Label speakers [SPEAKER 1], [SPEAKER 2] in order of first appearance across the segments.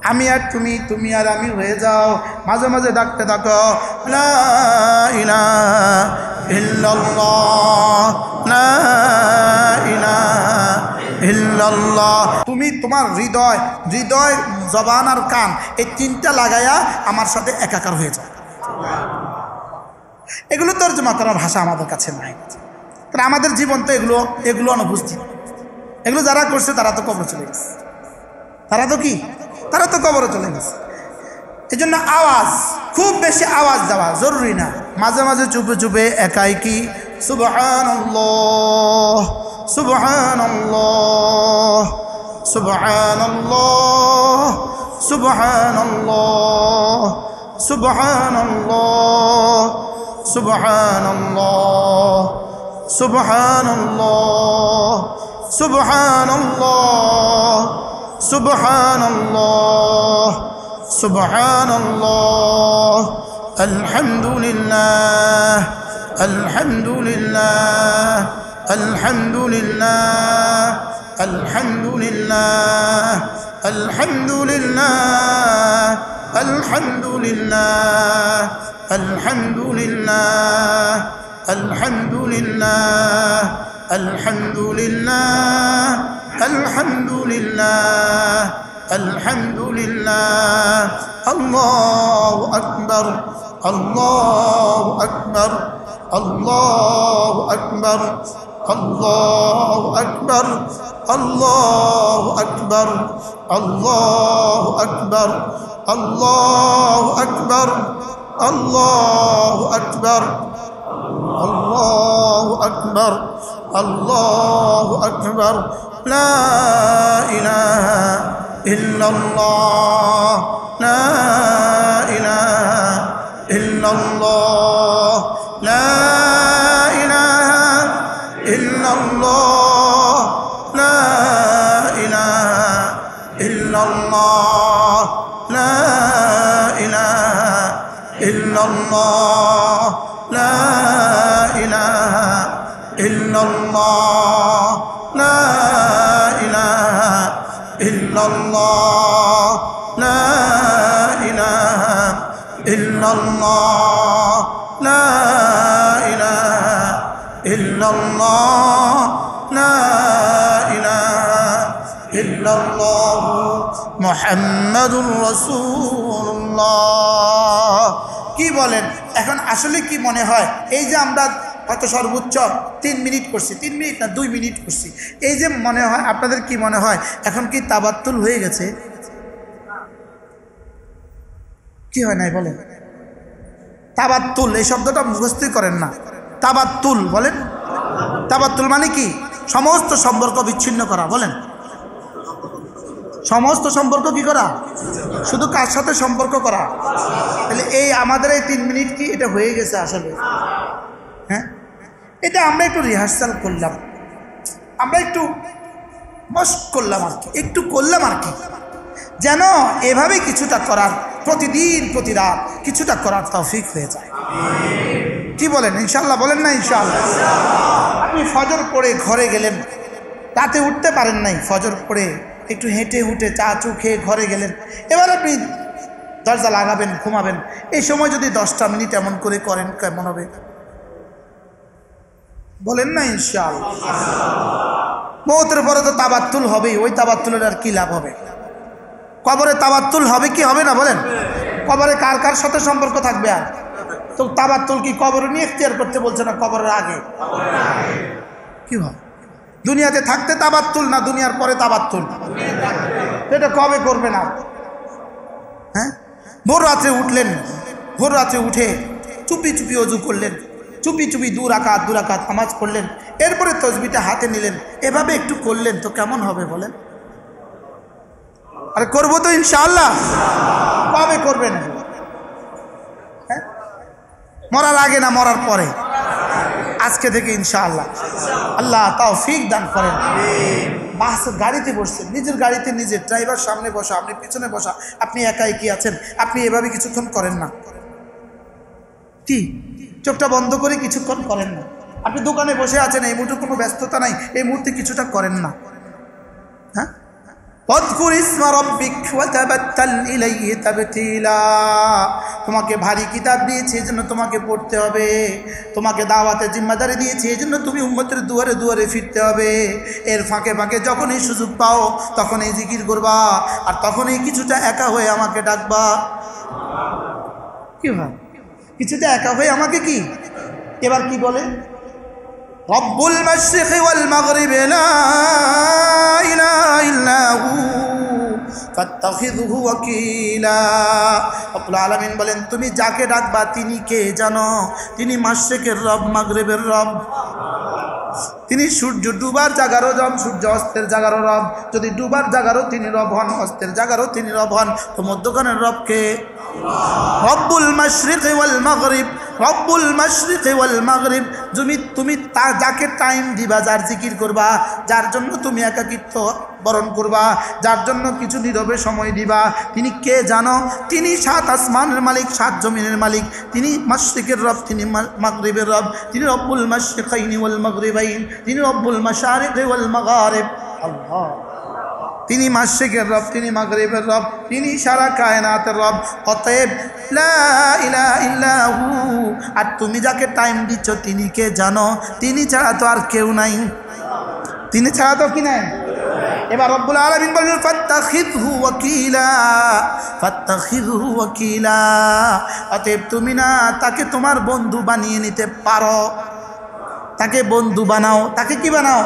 [SPEAKER 1] আমি আর তুমি, তুমি আর আমি হয়ে যাও। মাঝে মাঝে ডাকতে থাকো লা ইলাহা ইল্লাল্লাহ, লা ইলাহা ইল্লাল্লাহ। তুমি তোমার হৃদয়, হৃদয়, জবান আর কান, এই তিনটা লাগাইয়া আমার সাথে একাকার হয়ে যায়। এগুলো তর্জমা করার ভাষা আমাদের কাছে নাই, কারণ আমাদের জীবন তো এগুলো অনুপস্থিত। এগুলো যারা করছে তারা তো কবরে চলে গেছে, তারা তো কবরে চলে গেছে। এই জন্য আওয়াজ, খুব বেশি আওয়াজ দেওয়া জরুরি না, মাঝে মাঝে চুপে চুপে একাই কি সুবহানাল্লাহ সুবহানাল্লাহ সুবহানাল্লাহ সুবহানাল্লাহ সুবহানাল্লাহ সুবহানাল্লাহ সুবহানাল্লাহ সুবহানাল্লাহ সুবহানাল্লাহ সুবহানাল্লাহ আলহামদুলিল্লাহ আলহামদুলিল্লাহ আলহামদুলিল্লাহ আলহামদুলিল্লাহ আলহামদুলিল্লাহ আলহামদুলিল্লাহ আলহামদুলিল্লাহ আলহামদুলিল্লাহ আলহামদুলিল্লাহ আলহামদুলিল্লাহ আলহামদুলিল্লাহ আল্লাহু আকবার আল্লাহু আকবার আল্লাহু আকবার আল্লাহু আকবার আল্লাহু আকবার আল্লাহু আকবার আল্লাহু আকবার আল্লাহু আকবার আল্লাহু আকবার আল্লাহু আকবার লা ইলাহা ইল্লাল্লাহ লা ইলাহা ইল্লাল্লাহ লা ইলাহা ইল্লাল্লাহ লা ইলাহা ইল্লাল্লাহ লা ইলাহা ইল্লাল্লাহ লা ইলাহা ইল্লাল্লাহ লা ইলাহা ইল্লাল্লাহ লা ইলাহা ইল্লাল্লাহ লা ইলাহা ইল্লাল্লাহ লা ইলাহা ইল্লাল্লাহ মুহাম্মাদুর রাসূলুল্লাহ। কি বলেন এখন? আসলে কি মনে হয় এই যে আমরা হয়তো সর্বোচ্চ 3 মিনিট করছি, 3 মিনিট না 2 মিনিট করছি, এই যে মনে হয়, আপনাদের কি মনে হয় এখন কি তাবাত্তুল হয়ে গেছে? কি হয় নাই বলেন? তাবাত্তুল এই শব্দটা মুখস্থই করেন না। তাবাত্তুল বলেন। তাবাত্তুল মানে কি? সমস্ত সম্পর্ক বিচ্ছিন্ন করা। বলেন, সমস্ত সম্পর্ক কি করা? শুধু কার সাথে সম্পর্ক করা? তাহলে এই আমাদের এই 3 মিনিট কি এটা হয়ে গেছে আসলে? হ্যাঁ, এটা আমরা একটু রিহার্সাল করলাম, আমরা একটু মস্ক করলাম আর কি, একটু করলাম আর কি, যেন এভাবে কিছুটা করার, প্রতিদিন প্রতি রাত কিছুটা করার তৌফিক হয়ে যায়। কি বলেন? ইনশাআল্লাহ বলেন না? ইনশাআল্লাহ। আপনি ফজর পড়ে ঘরে গেলেন, রাতে উঠতে পারেন নাই, ফজর পড়ে একটু হেঁটে হুটে চা চু খেয়ে ঘরে গেলেন, এবার আপনি দরজা লাগাবেন, ঘুমাবেন। এই সময় যদি 10টা মিনিট এমন করে করেন কেমন হবে? বলেন না? ইনশাআল্লাহ। মওতের পরে তো তাবাত্তুল হবেই, ওই তাবাত্তুলের আর কি লাভ হবে? কবরে তাবাত্তুল হবে কি হবে না বলেন? কবরে কার কার সাথে সম্পর্ক থাকবে? আর তো তাবাত্তুল কি কবরে নিয়ে ইখতিয়ার করতে বলছে না কবরের আগে? কি হয়? দুনিয়াতে থাকতে তাবাত্তুল না দুনিয়ার পরে তাবাত্তুল? এটা কবে করবে না? হ্যাঁ, ভোর রাত্রে উঠলেন, ভোর রাত্রে উঠে চুপি চুপি ওযু করলেন, চুপি চুপি 2 রাকাত নামাজ পড়লেন, এরপরে তসবিহটা হাতে নিলেন, এভাবে একটু করলেন তো কেমন হবে বলেন? আরে করবো তো ইনশাআল্লাহ। কবে করবেন? হ্যাঁ, মরার আগে না মরার পরে? আজকে থেকে ইনশাআল্লাহ। আল্লাহ তৌফিক দান করেন। বাস গাড়িতে বসছেন, নিজের গাড়িতে নিজের, ড্রাইভার সামনে বসা, আপনি পিছনে বসা, আপনি একাই কি আছেন, আপনি এভাবে কিছুক্ষণ করেন না? কি চোখটা বন্ধ করে কিছুক্ষণ করেন না? আপনি দোকানে বসে আছেন, এই মুহূর্তে কোনো ব্যস্ততা নাই, এই মুহূর্তে কিছুটা করেন না? হ্যাঁ, ওয়াযকুর ইসমা রাব্বিক ওয়া তাবাত্তাল ইলাইহি তাবতীলা। তোমাকে ভারী কিতাব দিয়েছে এজন্য তোমাকে পড়তে হবে, তোমাকে দাওয়াতের জিম্মাদারি দিয়েছে এজন্য তুমি উম্মতের দুয়ারে দুয়ারে ফিরতে হবে। এর ফাঁকে ফাঁকে যখনই সুযোগ পাও তখনই জিকির করবা, আর তখনই কিছুটা একা হয়ে আমাকে ডাকবা। কি ভাই, কিছুটা একা হয়ে আমাকে কি এবার কি বলে, রব্বুল মাশরিকি ওয়াল মাগরিবি লা ইলাহা ইল্লা হু ফাত্তাখিযহু ওয়াকিলা। রব্বুল আলামিন বলেন তুমি যাকে ডাকবা তিনি কে জানো? তিনি মাশরিকের রব, মাগরিবের রব। তিনি সূর্য ডুবার জাগারও রব, সূর্য অস্তের জাগারও রব। যদি ডুবার জাগারও তিনি রব হন, অস্তের জাগারও তিনি রব হন, তো মধ্যখানের রব কে? রব্বুল মাশরিকি ওয়াল মাগরিব, রব্বুল মাশরিকি ওয়াল মাগরিব। তুমি যাকে টাইম দিবা, যার জিকির করবা, যার জন্য তুমি একাকিত্ব বরণ করবা, যার জন্য কিছু নীরবে সময় দিবা, তিনি কে জানো? তিনি 7 আসমানের মালিক, 7 জমিনের মালিক। তিনি মাশরিকের রব, তিনি মাগরিবের রব। তিনি রব্বুল মাশরিকাইনি ওয়াল মাগরিবাইন, তিনি রব্বুল মাশারিকি ওয়াল মাগারিব। আল্লাহ, তিনি মাশরিকের রব, তিনি মাগরিবের রব, তিনি সারা কায়নাতের রব। অতএব লা ইলাহা ইল্লা হু। আর তুমি যাকে টাইম দিচ্ছ তিনি কে জানো? তিনি ছাড়া তো আর কেউ নাই, তিনি ছাড়া তো কি নাই। এবার রব্বুল আলামিন বলেন ফাত্তাখিযহু ওয়াকিলা, ফাত্তাখিযহু ওয়াকিলা। অতএব তুমি না তাকে তোমার বন্ধু বানিয়ে নিতে পারো, তাকে বন্ধু বানাও। তাকে কি বানাও?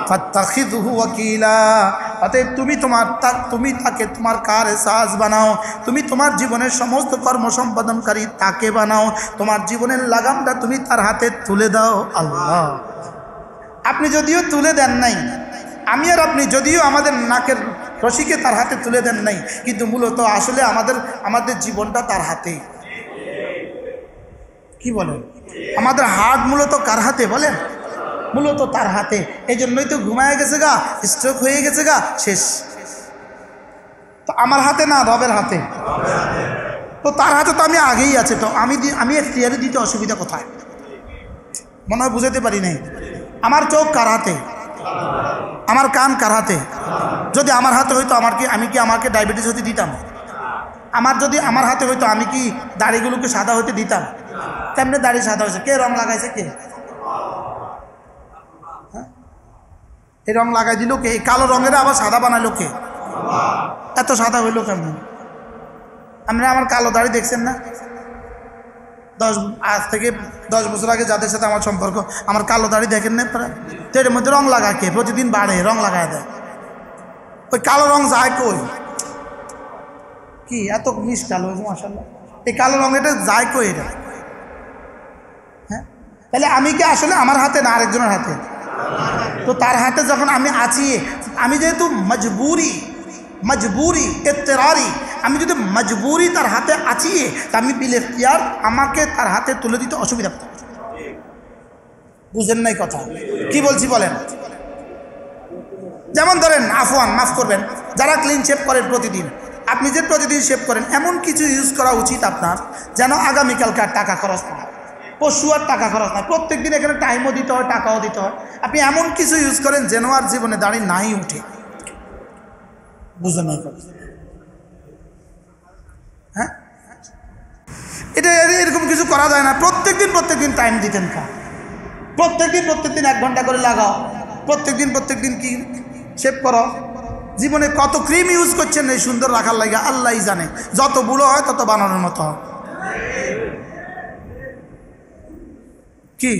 [SPEAKER 1] ফাত্তাখিযহু ওয়াকিলা। অতএব তুমি তাকে তোমার কারে সাজ বানাও, তুমি তোমার জীবনের সমস্ত কর্ম সম্পাদনকারী তাকে বানাও, তোমার জীবনের লাগামটা তুমি তার হাতে তুলে দাও। আল্লাহ, আপনি যদিও তুলে দেন নাই, আমি আর আপনি যদিও আমাদের নাকের রশিকে তার হাতে তুলে দেন নাই, কিন্তু মূলত আসলে আমাদের জীবনটা তার হাতে। কি বলেন? আমাদের হার্ট মূলত কার হাতে বলেন? মূলত তার হাতে। এই জন্যই তো ঘুমায় গেছে গা, স্ট্রোক হয়ে গেছে গা, শেষ। তো আমার হাতে না, রবের হাতে। তো তার হাতে তো আমি আগেই আছে, তো আমি এখতিয়ারে দিতে অসুবিধা কোথায়? মনে হয় বুঝাতে পারি নাই। আমার চোখ কার হাতে? আমার কান কার হাতে? যদি আমার হাতে হইতো আমি কি আমাকে ডায়াবেটিস হতে দিতাম? যদি আমার হাতে হইতো আমি কি দাড়িগুলোকে সাদা হতে দিতাম? তেমনি দাড়ি সাদা হয়েছে। কে রং লাগাইছে? কে? এই রং লাগাই দিল কে? এই কালো রঙের আবার সাদা বানাইলো কে? এত সাদা হইলো কেমন? আপনি আমার কালো দাড়ি দেখছেন না? আজ থেকে 10 বছর আগে যাদের সাথে আমার সম্পর্ক, আমার কালো দাড়ি দেখেন না? তো এর মধ্যে রং লাগায় কে? প্রতিদিন বাড়ে, রং লাগায় দেয়। ওই কালো রং যায় কই? কি এত মিস কালো মাশাআল্লাহ, এই কালো রং এটা যায় কই? এটা হ্যাঁ, তাহলে আমি কি আসলে আমার হাতে না আরেকজনের হাতে? তো তার হাতে যখন আমি আছি, আমি যেহেতু মজবুরি ইত্তেরারি, আমি যদি মজবুরি তার হাতে আছি, তা আমি বিল ইখতিয়ার আমাকে তার হাতে তুলে দিতে অসুবিধা। বুঝেন নাই কথা? কি বলছি বলেন? যেমন ধরেন, আফওয়ান, মাফ করবেন, যারা ক্লিন শেভ করেন প্রতিদিন, আপনি যে প্রতিদিন শেভ করেন, এমন কিছু ইউজ করা উচিত আপনার যেন আগামীকালকে আর টাকা খরচ না হয়, পরশু আর টাকা খরচ নয়, প্রত্যেক দিন এখানে টাইমও দিতে হয়, টাকাও দিতে হয়। আপনি এমন কিছু ইউজ করেন যেন আর জীবনে দাড়ি নাই উঠে। বুঝলেন না? হ্যাঁ, এটা এরকম কিছু করা যায় না। প্রত্যেক দিন টাইম দিতেন কা, প্রত্যেক দিন 1 ঘন্টা করে লাগাও, প্রত্যেক দিন কি শেভ করো। জীবনে কত ক্রিম ইউজ করছেন এই সুন্দর রাখার লাগে, আল্লাহই জানে। যত বুড়ো হয় তত বানানোর মতো হয়। কি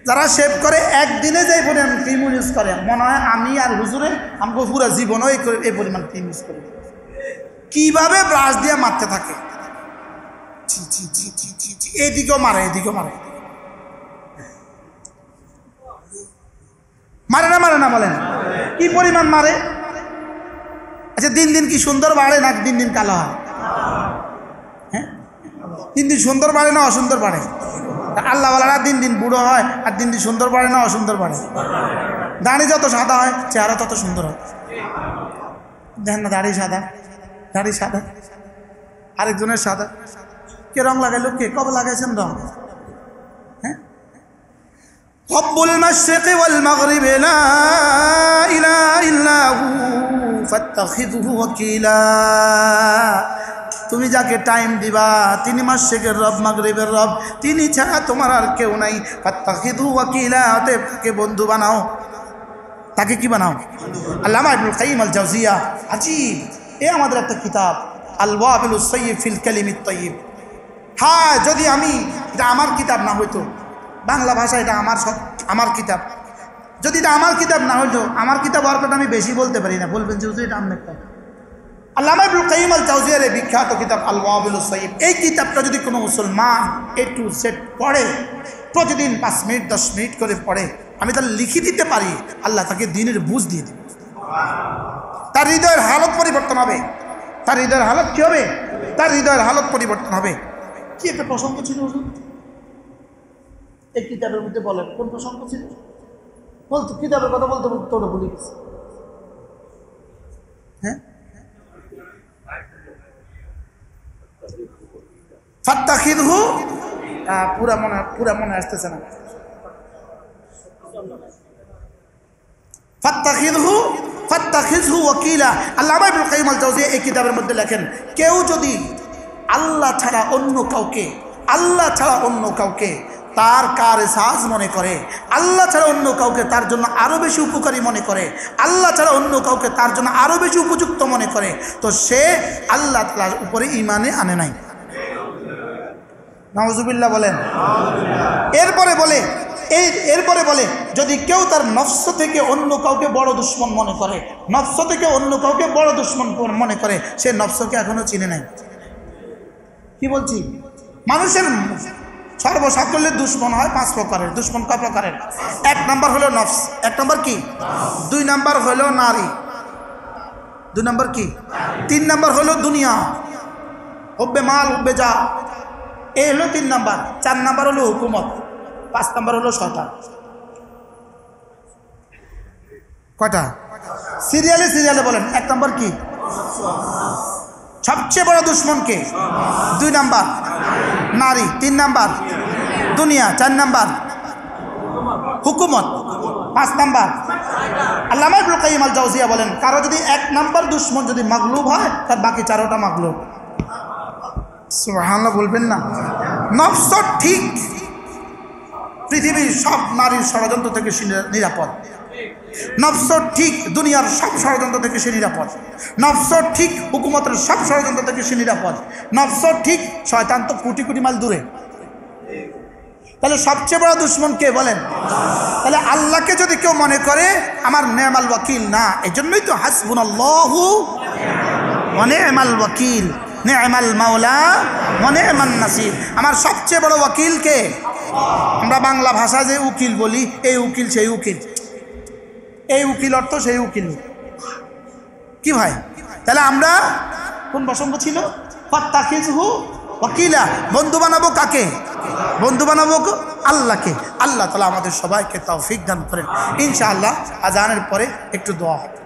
[SPEAKER 1] যারা শেভ করে একদিনে যে পরিমাণ ক্রিম ইউজ করে, মনে হয় আমি আর হুজুরে আমাকে পুরো জীবনও এই পরিমাণ ক্রিম ইউজ করে। কিভাবে ব্রাশ দিয়ে মারতে থাকে, এদিকেও মারে, এদিকেও মারে, মারে না বলেন? কি পরিমাণ মারে? আচ্ছা, দিন কি সুন্দর বাড়ে না দিন কালো হয়? হ্যাঁ, দিন সুন্দর বাড়ে না অসুন্দর বাড়ে? আল্লাহওয়ালারা দিন বুড়ো হয়, আর দিন সুন্দর বাড়ে না অসুন্দর বাড়ে? দাড়ি যত সাদা হয় চেহারা তত সুন্দর হয়। দেখেন না, দাড়ি সাদা, আরেকজনের সাদা। কে রং লাগাইলো? কে? কবে লাগাইছেন রং? হ্যাঁ, রব্বুল মাশরিকি ওয়াল মাগরিবি লা ইলাহা ইল্লা হু ফাত্তাখিযহু ওয়াকিলা, তুমি যাকে টাইম দিবা তিনি মাশরিকের রব মাগরিবের রব, তিনি ছাড়া তোমার আর কেউ নাই। ফাত্তাখিযহু ওয়াকিলা, অতএব তাকে বন্ধু বানাও। তাকে কি বানাও? আল্লামা ইবনুল কাইয়িম আল জাওজিয়া, আজীব, এ আমাদের একটা কিতাব আল ওয়াবিলুস সাইয়্যিব ফিল কালিমিত তাইয়্যিব। হ্যাঁ, যদি আমি, এটা আমার কিতাব না হইতো, বাংলা ভাষা এটা আমার কিতাব, যদি এটা আমার কিতাব না হইতো, আমার কিতাব হওয়ার কথা আমি বেশি বলতে পারি না, বলবেন যে এটা আমার কিতাব। আল্লামা ইবনুল কাইয়িম আল জাওজিয়ার এই বিখ্যাত কিতাব আল ওয়াবিলুস সাইয়্যিব, এই কিতাবটা যদি কোনো মুসলমান এ টু জেড পড়ে, প্রতিদিন 5 মিনিট 10 মিনিট করে পড়ে, আমি তাহলে লিখে দিতে পারি আল্লাহ তাকে দ্বীনের বুঝ দিয়ে দিবে, তার হৃদয়ের হালত পরিবর্তন হবে। তার হৃদয়ের হালত কী হবে? তার হৃদয়ের হালত পরিবর্তন হবে। কি একটা প্রসঙ্গ ছিল হুজুর এই কিতাবের মধ্যে? বলেন কোন প্রসঙ্গ ছিল? বলতো কিতাবের কথা বলতে বলতে ওটা ভুলে গেছি। হ্যাঁ, ফাত্তাখিযহু, পুরা মনে আসতেছে না। ফাত্তাখিযহু ওয়াকিলা। আল্লামা ইবনুল কাইয়িম আল জাওজিয়া এই কিতাবের মধ্যে লেখেন, কেউ যদি আল্লাহ ছাড়া অন্য কাউকে তার কারসাজ মনে করে, আল্লাহ ছাড়া অন্য কাউকে তার জন্য আরো বেশি উপকারী মনে করে, আল্লাহ ছাড়া অন্য কাউকে তার জন্য আরো বেশি উপযুক্ত মনে করে, তো সে আল্লাহ তাআলার উপরে ঈমানে আনে নাই। নাউযুবিল্লাহ বলেন। এরপরে বলে যদি কেউ তার নফস থেকে অন্য কাউকে বড় দুশমন মনে করে, মনে করে, সে নফসকে এখনো চিনে নাই। কি বলছি? মানুষের সর্বসাকল্যের দুশ্মন হয় 5 প্রকারের। দুশ্মন কয় প্রকারের? 1 নাম্বার হলো নফস। 1 নাম্বার কি? 2 নাম্বার হলো নারী। 2 নাম্বার কি? 3 নাম্বার হলো দুনিয়া, হুব্বে মাল হুব্বে যা, এই হলো 3 নাম্বার। 4 নাম্বার হলো হুকুমত, 5 নাম্বার হলো শয়তান। কয়টা? সিরিয়ালে বলেন। 1 নাম্বার কি? সবচেয়ে বড় দুশ্মন কে? 2 নাম্বার নারী, 3 নাম্বার দুনিয়া, 4 নাম্বার হুকুমত, 5 নাম্বার। আল্লামা ইবনুল কাইয়িম আল জাওজিয়া বলেন, কারো যদি 1 নাম্বার দুশ্মন যদি মাগলুব হয়, তার বাকি 4টা মাগলুব। সুবহানাল্লাহ বলবেন না? নফস ঠিক পৃথিবীর সব নারীর ষড়যন্ত্র থেকে নিরাপদ, নফস ঠিক দুনিয়ার সব ষড়যন্ত্র থেকে সে নিরাপদ, নফস ঠিক হুকুমতের সব ষড়যন্ত্র থেকে সে নিরাপদ, নফস ঠিক শয়তান তো কোটি কোটি মাইল দূরে। তাহলে সবচেয়ে বড় দুশ্মন কে বলেন? তাহলে আল্লাহকে যদি কেউ মনে করে আমার নেমাল ওয়াকিল না, এই জন্যই তো হাসবুনাল্লাহু ওয়া নি'মাল ওয়াকিল, নি'মাল মাওলা ওয়া নি'মান নাসির। আমার সবচেয়ে বড় ওয়াকিল কে? আমরা বাংলা ভাষা যে উকিল বলি, এই উকিল সেই উকিল, এই উকিল অর্থ সেই উকিল। কি ভাই? তাহলে আমরা কোন প্রসঙ্গ ছিল? ফাত্তাখিযহু ওয়াকিলা, বন্ধু বানাবো কাকে? বন্ধু বানাবো আল্লাহকে। আল্লাহ তাআলা আমাদের সবাইকে তৌফিক দান করেন। ইনশাআল্লাহ আজানের পরে একটু দোয়া হবে।